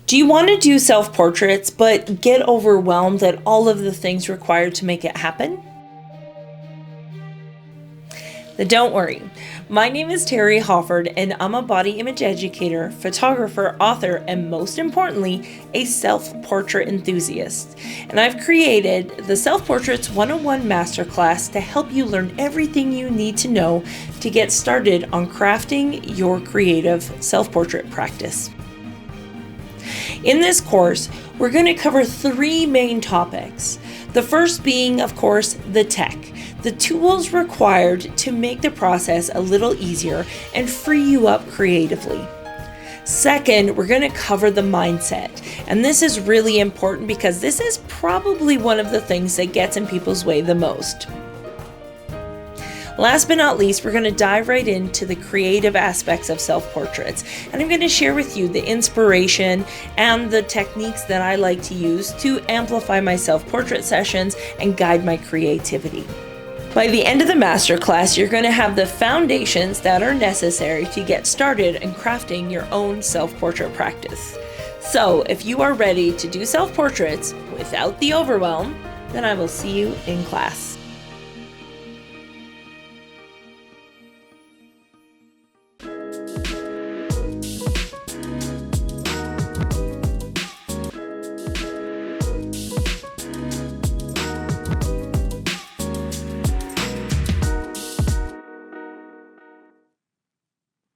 Do you want to do self-portraits but get overwhelmed at all of the things required to make it happen? Then don't worry. My name is Teri Hofford, and I'm a body image educator, photographer, author, and most importantly, a self-portrait enthusiast. And I've created the Self-Portraits 101 Masterclass to help you learn everything you need to know to get started on crafting your creative self-portrait practice. In this course, we're going to cover three main topics. The first being, of course, the tech, the tools required to make the process a little easier and free you up creatively. Second, we're going to cover the mindset, and this is really important because this is probably one of the things that gets in people's way the most. Last but not least, we're going to dive right into the creative aspects of self-portraits, and I'm going to share with you the inspiration and the techniques that I like to use to amplify my self-portrait sessions and guide my creativity. By the end of the masterclass, you're going to have the foundations that are necessary to get started in crafting your own self-portrait practice. So, if you are ready to do self-portraits without the overwhelm, then I will see you in class.